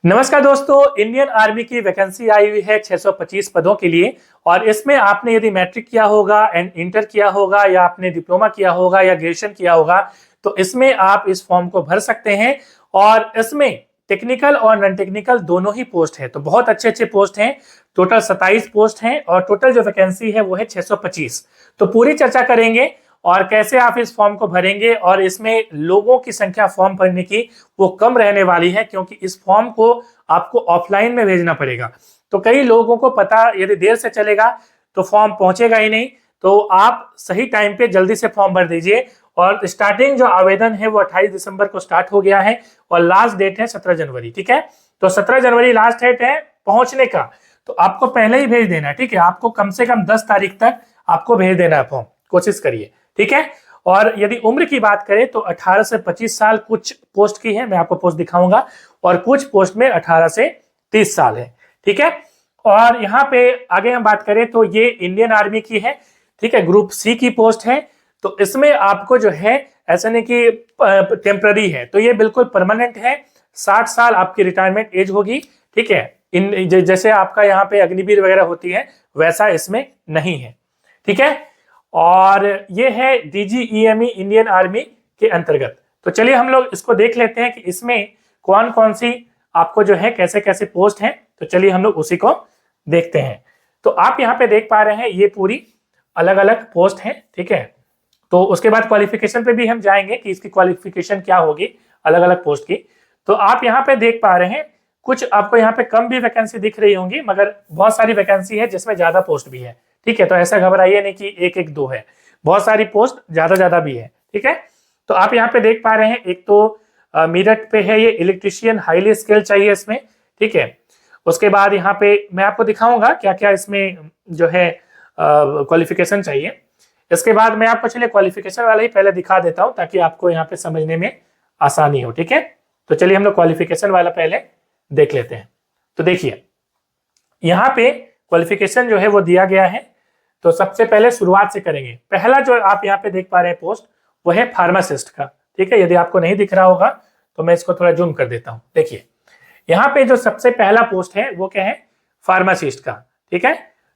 नमस्कार दोस्तों, Indian army की वैकेंसी आई हुई है 625 पदों के लिए। और इसमें आपने यदि मैट्रिक किया होगा एंड इंटर किया होगा या आपने डिप्लोमा किया होगा या ग्रेजुएशन किया होगा तो इसमें आप इस फॉर्म को भर सकते हैं। और इसमें टेक्निकल और नॉन टेक्निकल दोनों ही पोस्ट है, तो बहुत अच्छे अच्छे पोस्ट हैं। टोटल 27 पोस्ट हैं और टोटल जो वैकेंसी है वो है 625। तो पूरी चर्चा करेंगे और कैसे आप इस फॉर्म को भरेंगे। और इसमें लोगों की संख्या फॉर्म भरने की वो कम रहने वाली है, क्योंकि इस फॉर्म को आपको ऑफलाइन में भेजना पड़ेगा। तो कई लोगों को पता यदि देर से चलेगा तो फॉर्म पहुंचेगा ही नहीं। तो आप सही टाइम पे जल्दी से फॉर्म भर दीजिए। और स्टार्टिंग जो आवेदन है वो 28 दिसंबर को स्टार्ट हो गया है और लास्ट डेट है 17 जनवरी। ठीक है, तो 17 जनवरी लास्ट डेट है पहुंचने का। तो आपको पहले ही भेज देना है। ठीक है, आपको कम से कम 10 तारीख तक आपको भेज देना है फॉर्म, कोशिश करिए। ठीक है, और यदि उम्र की बात करें तो 18 से 25 साल कुछ पोस्ट की है, मैं आपको पोस्ट दिखाऊंगा, और कुछ पोस्ट में 18 से 30 साल है। ठीक है, और यहाँ पे आगे हम बात करें तो ये इंडियन आर्मी की है। ठीक है, ग्रुप सी की पोस्ट है। तो इसमें आपको जो है ऐसा नहीं कि टेम्पररी है, तो ये बिल्कुल परमानेंट है। 60 साल आपकी रिटायरमेंट एज होगी। ठीक है, इन जैसे आपका यहाँ पे अग्निवीर वगैरह होती है वैसा इसमें नहीं है। ठीक है, और ये है DGEME इंडियन आर्मी के अंतर्गत। तो चलिए हम लोग इसको देख लेते हैं कि इसमें कौन कौन सी आपको जो है कैसे कैसे पोस्ट हैं। तो चलिए हम लोग उसी को देखते हैं। तो आप यहाँ पे देख पा रहे हैं ये पूरी अलग अलग पोस्ट हैं। ठीक है, तो उसके बाद क्वालिफिकेशन पे भी हम जाएंगे कि इसकी क्वालिफिकेशन क्या होगी अलग अलग पोस्ट की। तो आप यहाँ पे देख पा रहे हैं कुछ आपको यहाँ पे कम भी वैकेंसी दिख रही होंगी, मगर बहुत सारी वैकेंसी है जिसमें ज्यादा पोस्ट भी है। ठीक है, तो ऐसा घबराइए नहीं कि एक एक दो है, बहुत सारी पोस्ट ज्यादा भी है। ठीक है, तो आप यहाँ पे देख पा रहे हैं एक तो मेरठ पे है ये इलेक्ट्रीशियन, हाईली स्किल चाहिए इसमें। ठीक है, उसके बाद यहाँ पे मैं आपको दिखाऊंगा क्या क्या इसमें जो है क्वालिफिकेशन चाहिए। इसके बाद मैं आपको चलिए क्वालिफिकेशन वाला ही पहले दिखा देता हूँ ताकि आपको यहाँ पे समझने में आसानी हो। ठीक है, तो चलिए हम लोग क्वालिफिकेशन वाला पहले देख लेते हैं। तो देखिए यहाँ पे क्वालिफिकेशन जो है वो दिया गया है। तो सबसे पहले शुरुआत से करेंगे। पहला जो आप यहाँ पे देख पा रहे हैं पोस्ट वो है फार्मासिस्ट का। ठीक है, यदि आपको नहीं दिख रहा होगा तो मैं इसको थोड़ा जूम कर देता हूँ। देखिए यहाँ पे जो सबसे पहला पोस्ट है वो क्या है, फार्मासिस्ट का। ठीक है,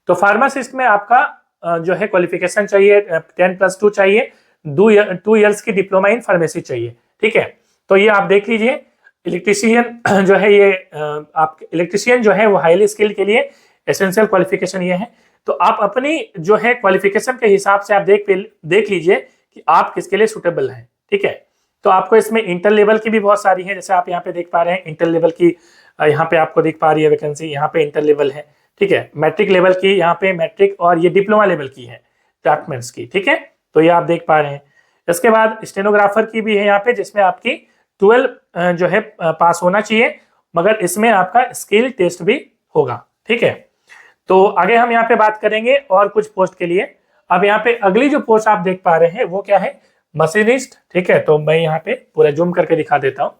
तो फार्मासिस्ट में आपका जो है क्वालिफिकेशन चाहिए 10+2 चाहिए, 2 ईयर्स की डिप्लोमा इन फार्मेसी चाहिए। ठीक है, तो ये आप देख लीजिए। इलेक्ट्रीशियन जो है ये आप इलेक्ट्रीशियन जो है वो हाईली स्किल के लिए एसेंशियल क्वालिफिकेशन ये है। तो आप अपनी जो है क्वालिफिकेशन के हिसाब से आप देख लीजिए कि आप किसके लिए सुटेबल हैं। ठीक है, तो आपको इसमें इंटर लेवल की भी बहुत सारी है, जैसे आप यहाँ पे देख पा रहे हैं इंटर लेवल की यहाँ पे आपको दिख पा रही है वैकेंसी, यहाँ पे इंटर लेवल है। ठीक है, मैट्रिक लेवल की यहाँ पे मैट्रिक और ये डिप्लोमा लेवल की है डॉक्यूमेंट्स की। ठीक है, तो ये आप देख पा रहे हैं। इसके बाद स्टेनोग्राफर की भी है यहाँ पे, जिसमें आपकी 12 जो है पास होना चाहिए, मगर इसमें आपका स्किल टेस्ट भी होगा। ठीक है, तो आगे हम यहाँ पे बात करेंगे और कुछ पोस्ट के लिए। अब यहाँ पे अगली जो पोस्ट आप देख पा रहे हैं वो क्या है, मशीनिस्ट। ठीक है, तो मैं यहाँ पे पूरा जूम करके दिखा देता हूँ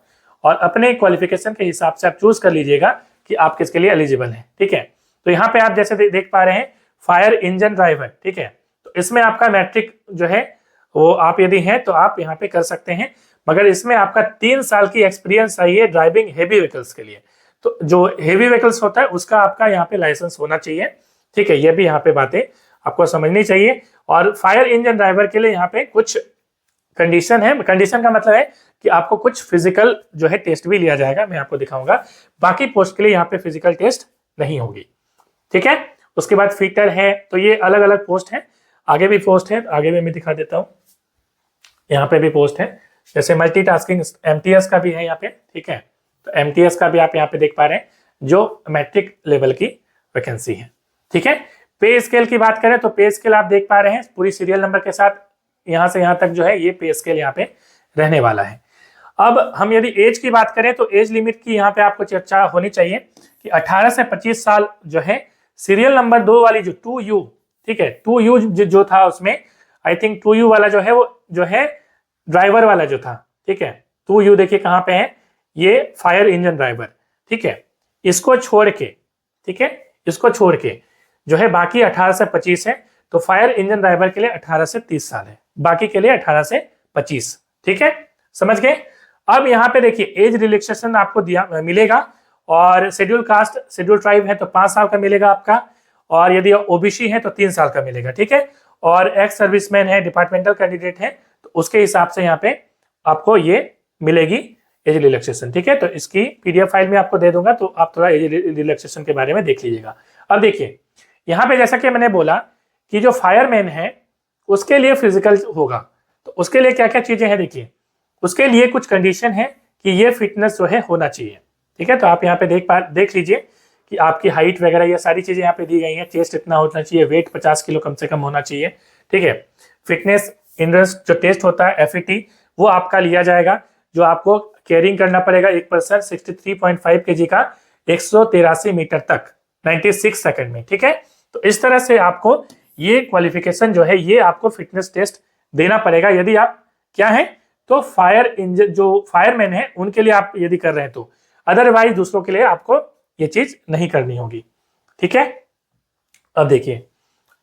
और अपने क्वालिफिकेशन के हिसाब से आप चूज कर लीजिएगा कि आप किसके लिए एलिजिबल हैं। ठीक है, तो यहाँ पे आप जैसे देख पा रहे हैं फायर इंजन ड्राइवर। ठीक है, तो इसमें आपका मैट्रिक जो है वो आप यदि हैं तो आप यहाँ पे कर सकते हैं, मगर इसमें आपका 3 साल की एक्सपीरियंस चाहिए ड्राइविंग हेवी व्हीकल्स के लिए। तो जो हेवी व्हीकल्स होता है उसका आपका यहाँ पे लाइसेंस होना चाहिए। ठीक है, ये भी यहाँ पे बातें आपको समझनी चाहिए। और फायर इंजन ड्राइवर के लिए यहाँ पे कुछ कंडीशन है। कंडीशन का मतलब है कि आपको कुछ फिजिकल जो है टेस्ट भी लिया जाएगा, मैं आपको दिखाऊंगा। बाकी पोस्ट के लिए यहाँ पे फिजिकल टेस्ट नहीं होगी। ठीक है, उसके बाद फिटर है। तो ये अलग अलग पोस्ट है, आगे भी पोस्ट है, आगे भी मैं दिखा देता हूँ। यहाँ पे भी पोस्ट है, जैसे मल्टीटास्किंग MTS का भी है यहाँ पे। ठीक है, तो MTS का भी आप यहाँ पे देख पा रहे हैं जो मैट्रिक लेवल की वैकेंसी है। ठीक है, पे स्केल की बात करें तो पे स्केल आप देख पा रहे हैं पूरी सीरियल नंबर के साथ, यहाँ से यहाँ तक जो है ये पे स्केल यहाँ पे रहने वाला है। अब हम यदि एज की बात करें तो एज लिमिट की यहाँ पे आपको चर्चा होनी चाहिए कि 18 से 25 साल जो है सीरियल नंबर 2 वाली जो 2U। ठीक है, 2U जो था उसमें आई थिंक 2U वाला जो है वो जो है ड्राइवर वाला जो था। ठीक है, 2U देखिए कहाँ पे है, ये फायर इंजन ड्राइवर। ठीक है, इसको छोड़ के, ठीक है, इसको छोड़ के जो है बाकी 18 से 25 है। तो फायर इंजन ड्राइवर के लिए 18 से 30 साल है, बाकी के लिए 18 से 25। ठीक है, समझ गए। अब यहाँ पे देखिए एज रिलैक्सेशन आपको दिया मिलेगा और शेड्यूल कास्ट शेड्यूल ट्राइब है तो 5 साल का मिलेगा आपका, और यदि ओबीसी है तो 3 साल का मिलेगा, ठीक है। और एक्स सर्विसमैन है, डिपार्टमेंटल कैंडिडेट है, तो उसके हिसाब से यहाँ पे आपको ये मिलेगी एज रिलैक्सेशन, ठीक है। तो इसकी पीडीएफ फाइल में आपको दे दूंगा, तो आप थोड़ा एज रिलैक्सेशन के बारे में देख लीजिएगा। अब देखिए यहाँ पे जैसा कि मैंने बोला कि जो फायरमैन है उसके लिए फिजिकल होगा, तो उसके लिए क्या क्या चीजें हैं देखिए, उसके लिए कुछ कंडीशन है कि ये फिटनेस जो है होना चाहिए, ठीक है। तो आप यहाँ पे देख लीजिए कि आपकी हाइट वगैरह ये सारी चीजें यहाँ पे दी गई हैं। चेस्ट इतना होना चाहिए, वेट 50 किलो कम से कम होना चाहिए, ठीक है। फिटनेस इंड्योरेंस जो टेस्ट होता है एफईटी वो आपका लिया जाएगा, जो आपको कैरिंग करना पड़ेगा एक पर्सन 63.5 kg का 183 मीटर तक 96 सेकंड में, ठीक है। तो इस तरह से आपको ये क्वालिफिकेशन जो है ये आपको फिटनेस टेस्ट देना पड़ेगा यदि आप क्या है तो जो फायरमैन है उनके लिए आप यदि कर रहे हैं तो, अदरवाइज दूसरों के लिए आपको ये चीज नहीं करनी होगी, ठीक है। अब देखिए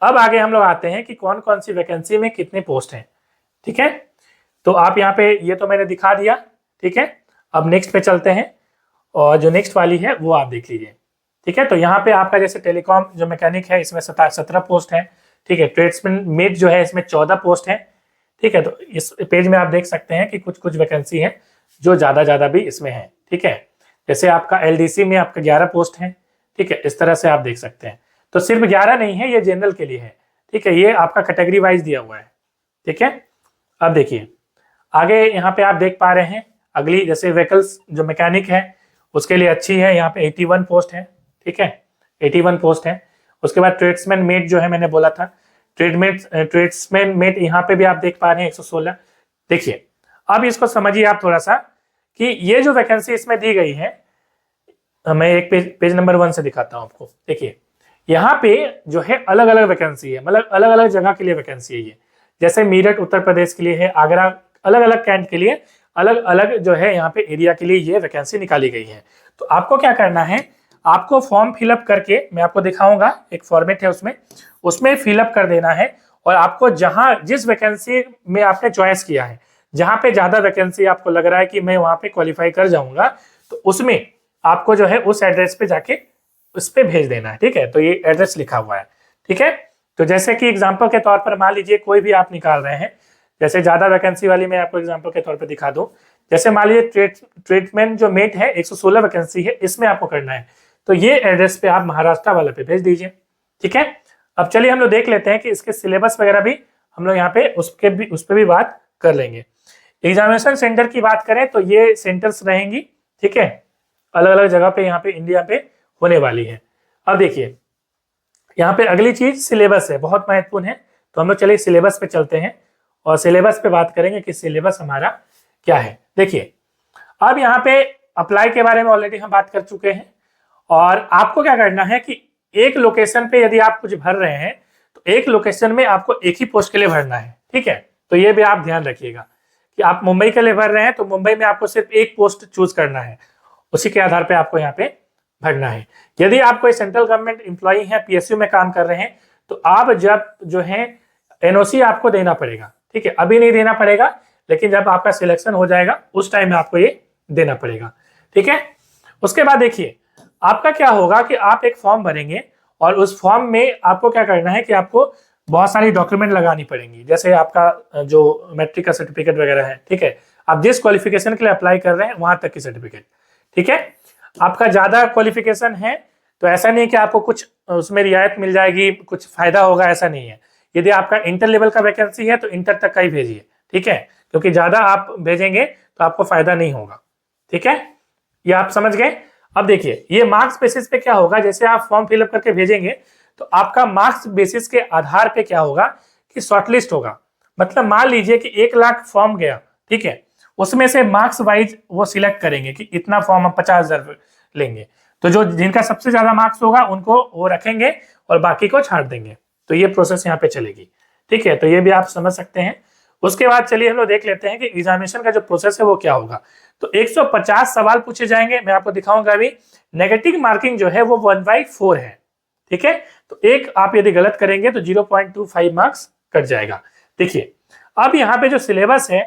अब आगे हम लोग आते हैं कि कौन कौन सी वैकेंसी में कितने पोस्ट हैं, ठीक है। तो आप यहाँ पे ये तो मैंने दिखा दिया, ठीक है। अब नेक्स्ट पे चलते हैं और जो नेक्स्ट वाली है वो आप देख लीजिए, ठीक है। तो यहाँ पे आपका जैसे टेलीकॉम जो मैकेनिक है इसमें 17 पोस्ट है, ठीक है। ट्रेड्समैन मेट जो है इसमें 14 पोस्ट है, ठीक है। तो इस पेज में आप देख सकते हैं कि कुछ कुछ वैकेंसी है जो ज्यादा भी इसमें है, ठीक है। जैसे आपका एलडीसी में आपका 11 पोस्ट है, ठीक है। इस तरह से आप देख सकते हैं, तो सिर्फ 11 नहीं है, ये जनरल के लिए है, ठीक है। ये आपका कैटेगरी वाइज दिया हुआ है, ठीक है। अब देखिए आगे यहाँ पे आप देख पा रहे हैं अगली जैसे व्हीकल्स जो मैकेनिक है उसके लिए अच्छी है, यहाँ पे 81 पोस्ट है, ठीक है। 81 पोस्ट है। उसके बाद ट्रेड्समैन मेट जो है मैंने बोला था, ट्रेड्समैन मेट यहाँ पे भी आप देख पा रहे हैं 116। देखिए अब इसको समझिए आप थोड़ा सा कि ये जो वैकेंसी इसमें दी गई है, मैं एक पेज नंबर 1 से दिखाता हूँ आपको। देखिए यहाँ पे जो है अलग अलग वैकेंसी है, मतलब अलग अलग जगह के लिए वैकेंसी है ये। जैसे मेरठ उत्तर प्रदेश के लिए है, आगरा, अलग अलग कैंट के लिए अलग अलग जो है यहाँ पे एरिया के लिए ये वैकेंसी निकाली गई है। तो आपको क्या करना है, आपको फॉर्म फिलअप करके मैं आपको दिखाऊंगा, एक फॉर्मेट है उसमें फिलअप कर देना है। और आपको जहां जिस वैकेंसी में आपने चॉइस किया है, जहां पे ज्यादा वैकेंसी आपको लग रहा है कि मैं वहां पे क्वालिफाई कर जाऊंगा, तो उसमें आपको जो है उस एड्रेस पे जाके उस पे भेज देना है, ठीक है। तो ये एड्रेस लिखा हुआ है, ठीक है। तो जैसे कि एग्जांपल के तौर पर मान लीजिए कोई भी आप निकाल रहे हैं, जैसे ज्यादा वैकेंसी वाली मैं आपको एग्जांपल के तौर पे दिखा दूं। जैसे मान लीजिए ट्रीटमेंट जो मेट है 116 वैकेंसी है, इसमें आपको करना है, तो ये एड्रेस पे आप महाराष्ट्र वाले पे भेज दीजिए, ठीक है। अब चलिए हम लोग देख लेते हैं कि इसके सिलेबस वगैरह भी हम लोग यहाँ पे उस पर भी बात कर लेंगे। एग्जामिनेशन सेंटर की बात करें तो ये सेंटर्स रहेंगी, ठीक है, अलग अलग जगह पे यहाँ पे इंडिया पे होने वाली है। अब देखिए यहाँ पे अगली चीज सिलेबस है, बहुत महत्वपूर्ण है। तो हम लोग चलिए सिलेबस पे चलते हैं और सिलेबस पे बात करेंगे कि सिलेबस हमारा क्या है। देखिए अब यहाँ पे अप्लाई के बारे में ऑलरेडी हम बात कर चुके हैं, और आपको क्या करना है कि एक लोकेशन पे यदि आप कुछ भर रहे हैं तो एक लोकेशन में आपको एक ही पोस्ट के लिए भरना है, ठीक है। तो ये भी आप ध्यान रखिएगा कि आप मुंबई के लिए भर रहे हैं तो मुंबई में आपको सिर्फ एक पोस्ट चूज करना है, उसी के आधार पे आपको यहाँ पे भरना है। यदि आप कोई सेंट्रल गवर्नमेंट एम्प्लॉई है, पीएसयू में काम कर रहे हैं, तो आप जब जो है एनओसी आपको देना पड़ेगा, ठीक है। अभी नहीं देना पड़ेगा, लेकिन जब आपका सिलेक्शन हो जाएगा उस टाइम में आपको ये देना पड़ेगा, ठीक है। उसके बाद देखिए आपका क्या होगा कि आप एक फॉर्म भरेंगे और उस फॉर्म में आपको क्या करना है कि आपको बहुत सारी डॉक्यूमेंट लगानी पड़ेंगी, जैसे आपका जो मैट्रिक का सर्टिफिकेट वगैरह है, ठीक है। आप जिस क्वालिफिकेशन के लिए अप्लाई कर रहे हैं वहां तक की सर्टिफिकेट, ठीक है। आपका ज्यादा क्वालिफिकेशन है तो ऐसा नहीं कि आपको कुछ उसमें रियायत मिल जाएगी, कुछ फायदा होगा, ऐसा नहीं है। यदि आपका इंटर लेवल का वैकेंसी है तो इंटर तक का ही भेजिए, ठीक है, क्योंकि ज्यादा आप भेजेंगे तो आपको फायदा नहीं होगा, ठीक है। ये आप समझ गए। अब देखिए ये मार्क्स बेसिस पे क्या होगा, जैसे आप फॉर्म फिलअप करके भेजेंगे तो आपका मार्क्स बेसिस के आधार पे क्या होगा कि शॉर्टलिस्ट होगा। मतलब मान लीजिए कि 1 लाख फॉर्म गया, ठीक है, उसमें से मार्क्स वाइज वो सिलेक्ट करेंगे कि इतना फॉर्म हम 50,000 लेंगे, तो जो जिनका सबसे ज्यादा मार्क्स होगा उनको वो रखेंगे और बाकी को छाट देंगे। तो ये प्रोसेस यहाँ पे चलेगी, ठीक है। तो ये भी आप समझ सकते हैं। उसके बाद चलिए हम लोग देख लेते हैं कि एग्जामिनेशन का जो प्रोसेस है वो क्या होगा। तो 150 सवाल पूछे जाएंगे, मैं आपको दिखाऊंगा अभी। नेगेटिव मार्किंग जो है वो 1/4 है, ठीक है। तो एक आप यदि गलत करेंगे तो 0.25 मार्क्स कट जाएगा। देखिए अब यहाँ पे जो सिलेबस है,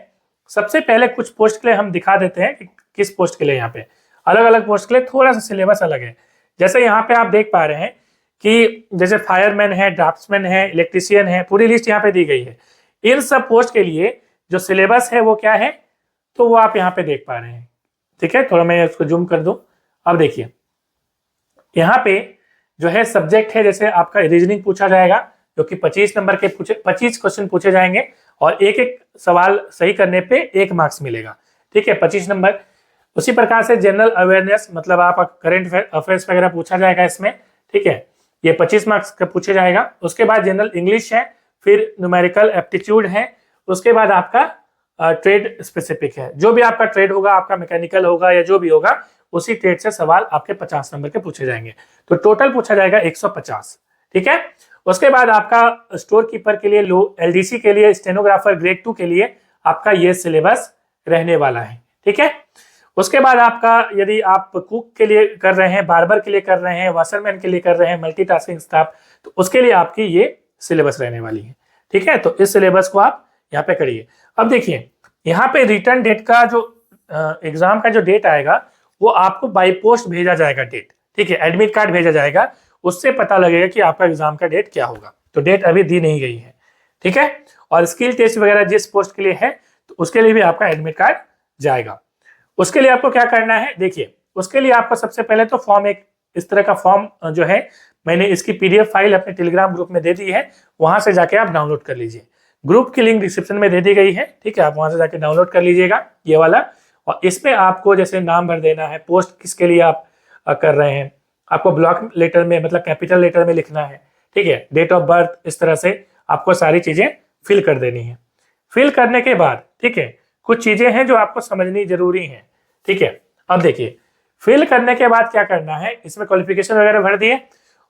सबसे पहले कुछ पोस्ट के लिए हम दिखा देते हैं कि किस पोस्ट के लिए यहाँ पे। अलग अलग पोस्ट के लिए थोड़ा सा सिलेबस अलग है। जैसे यहाँ पे आप देख पा रहे हैं कि जैसे फायरमैन है, ड्राफ्ट्समैन है, इलेक्ट्रीशियन है, पूरी लिस्ट यहाँ पे दी गई है। इन सब पोस्ट के लिए जो सिलेबस है वो क्या है, तो वो आप यहाँ पे देख पा रहे हैं। ठीक है, थोड़ा मैं इसको जूम कर दूं। अब देखिए यहाँ पे जो है सब्जेक्ट है, जैसे आपका रीजनिंग पूछा जाएगा जो कि 25 नंबर के 25 क्वेश्चन पूछे जाएंगे और एक एक सवाल सही करने पे 1 मार्क्स मिलेगा। ठीक है, 25 नंबर। उसी प्रकार से जनरल अवेयरनेस, मतलब आप करंट अफेयर्स वगैरह पूछा जाएगा इसमें। ठीक है, ये 25 मार्क्स का पूछे जाएगा। उसके बाद जनरल इंग्लिश है, फिर न्यूमेरिकल एप्टीट्यूड है, उसके बाद आपका ट्रेड स्पेसिफिक है। जो भी आपका ट्रेड होगा, आपका मैकेनिकल होगा या जो भी होगा, उसी ट्रेड से सवाल आपके 50 नंबर के पूछे जाएंगे। तो टोटल पूछा जाएगा 150। ठीक है, उसके बाद आपका स्टोर कीपर के लिए, लो एलडीसी के लिए, स्टेनोग्राफर ग्रेड 2 के लिए आपका ये सिलेबस रहने वाला है। ठीक है, उसके बाद आपका यदि आप कुक के लिए कर रहे हैं, बार्बर के लिए कर रहे हैं, वाशरमैन के लिए कर रहे हैं, मल्टीटास्किंग स्टाफ, तो उसके लिए आपकी ये सिलेबस रहने वाली है। ठीक है, तो इस सिलेबस को आप यहाँ पे करिए। अब देखिए यहाँ पे रिटर्न डेट का जो एग्जाम का जो डेट आएगा वो आपको बाई पोस्ट भेजा जाएगा डेट। ठीक है, एडमिट कार्ड भेजा जाएगा, उससे पता लगेगा कि आपका एग्जाम का डेट क्या होगा। तो डेट अभी दी नहीं गई है। ठीक है, और स्किल टेस्ट वगैरह जिस पोस्ट के लिए है तो उसके लिए भी आपका एडमिट कार्ड जाएगा। उसके लिए आपको क्या करना है, देखिए उसके लिए आपको सबसे पहले तो फॉर्म, एक इस तरह का फॉर्म जो है मैंने इसकी पीडीएफ फाइल अपने टेलीग्राम ग्रुप में दे दी है, वहां से जाके आप डाउनलोड कर लीजिए। ग्रुप की लिंक डिस्क्रिप्शन में दे दी गई है। ठीक है, आप वहां से जाके डाउनलोड कर लीजिएगा ये वाला। और इसमें आपको जैसे नाम भर देना है, पोस्ट किसके लिए आप कर रहे हैं, आपको ब्लॉक लेटर में मतलब कैपिटल लेटर में लिखना है। ठीक है, डेट ऑफ बर्थ, इस तरह से आपको सारी चीजें फिल कर देनी है। फिल करने के बाद ठीक है, कुछ चीजें हैं जो आपको समझनी जरूरी है। ठीक है, अब देखिए फिल करने के बाद क्या करना है, इसमें क्वालिफिकेशन वगैरह भर दिए।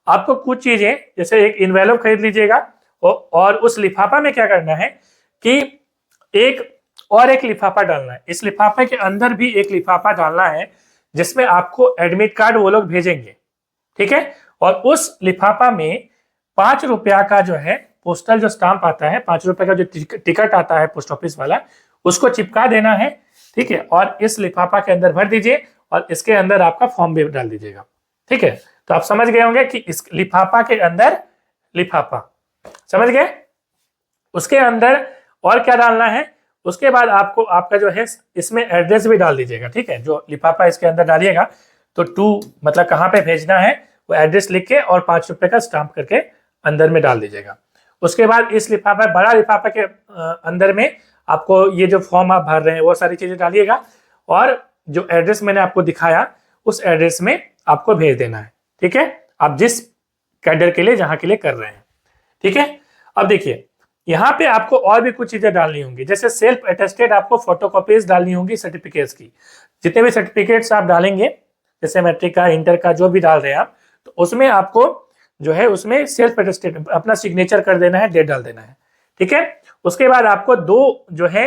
आपको कुछ चीजें जैसे एक इन्वेलप खरीद लीजिएगा और उस लिफाफा में क्या करना है कि एक लिफाफा डालना है। इस लिफाफे के अंदर भी एक लिफाफा डालना है जिसमें आपको एडमिट कार्ड वो लोग भेजेंगे। ठीक है, और उस लिफाफा में 5 रुपया का जो है पोस्टल जो स्टाम्प आता है, 5 रुपए का जो टिकट आता है पोस्ट ऑफिस वाला, उसको चिपका देना है। ठीक है, और इस लिफाफा के अंदर भर दीजिए और इसके अंदर आपका फॉर्म भी डाल दीजिएगा। ठीक है, तो आप समझ गए होंगे कि इस लिफाफा के अंदर लिफाफा, समझ गए। उसके अंदर और क्या डालना है, उसके बाद आपको आपका जो है इसमें एड्रेस भी डाल दीजिएगा। ठीक है, जो लिफाफा इसके अंदर डालिएगा तो टू मतलब कहाँ पे भेजना है वो एड्रेस लिख के और 5 रुपए का स्टाम्प करके अंदर में डाल दीजिएगा। उसके बाद इस लिफाफा, बड़ा लिफाफा के अंदर में आपको ये जो फॉर्म आप भर रहे हैं वो सारी चीजें डालिएगा और जो एड्रेस मैंने आपको दिखाया उस एड्रेस में आपको भेज देना है। ठीक है, आप जिस कैडर के लिए जहां के लिए कर रहे हैं। ठीक है, अब देखिए यहाँ पे आपको और भी कुछ चीजें डालनी होंगी, जैसे सेल्फ अटेस्टेड आपको फोटोकॉपीज डालनी होंगी सर्टिफिकेट्स की। जितने भी सर्टिफिकेट्स आप डालेंगे, जैसे मैट्रिक का, इंटर का, जो भी डाल रहे हैं आप, तो उसमें आपको जो है उसमें सेल्फ अटेस्टेड अपना सिग्नेचर कर देना है, डेट डाल देना है। ठीक है, उसके बाद आपको 2 जो है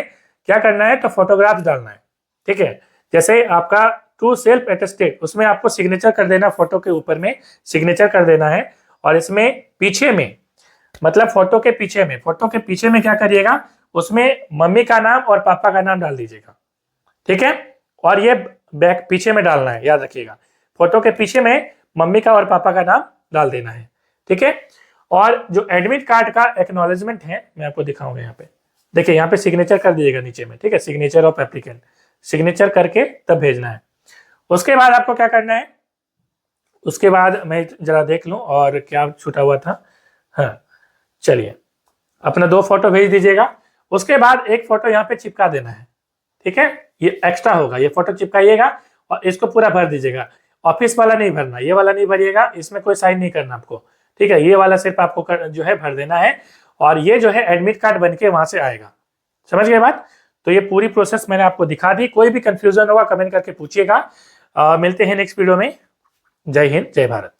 क्या करना है, तो फोटोग्राफ्स डालना है। ठीक है, जैसे आपका टू सेल्फ अटेस्टेड, उसमें आपको सिग्नेचर कर देना, फोटो के ऊपर में सिग्नेचर कर देना है। और इसमें पीछे में मतलब फोटो के पीछे में क्या करिएगा, उसमें मम्मी का नाम और पापा का नाम डाल दीजिएगा। ठीक है, और ये बैक पीछे में डालना है, याद रखिएगा। फोटो के पीछे में मम्मी का और पापा का नाम डाल देना है। ठीक है, और जो एडमिट कार्ड का एक्नॉलेजमेंट है मैं आपको दिखाऊंगा। यहाँ पे देखिए, यहाँ पे सिग्नेचर कर दीजिएगा नीचे में। ठीक है, सिग्नेचर ऑफ एप्लीकेंट, सिग्नेचर करके तब भेजना है। उसके बाद आपको क्या करना है, उसके बाद मैं जरा देख लूं और क्या छूटा हुआ था। हाँ, चलिए अपना 2 फोटो भेज दीजिएगा। उसके बाद एक फोटो यहाँ पे चिपका देना है। ठीक है, ये एक्स्ट्रा होगा, ये फोटो चिपकाइएगा और इसको पूरा भर दीजिएगा। ऑफिस वाला नहीं भरना, ये वाला नहीं भरिएगा, इसमें कोई साइन नहीं करना आपको। ठीक है, ये वाला सिर्फ आपको जो है भर देना है और ये जो है एडमिट कार्ड बन के वहां से आएगा। समझ गए बात। तो ये पूरी प्रोसेस मैंने आपको दिखा दी। कोई भी कंफ्यूजन होगा कमेंट करके पूछिएगा। मिलते हैं नेक्स्ट वीडियो में। जय हिंद, जय भारत।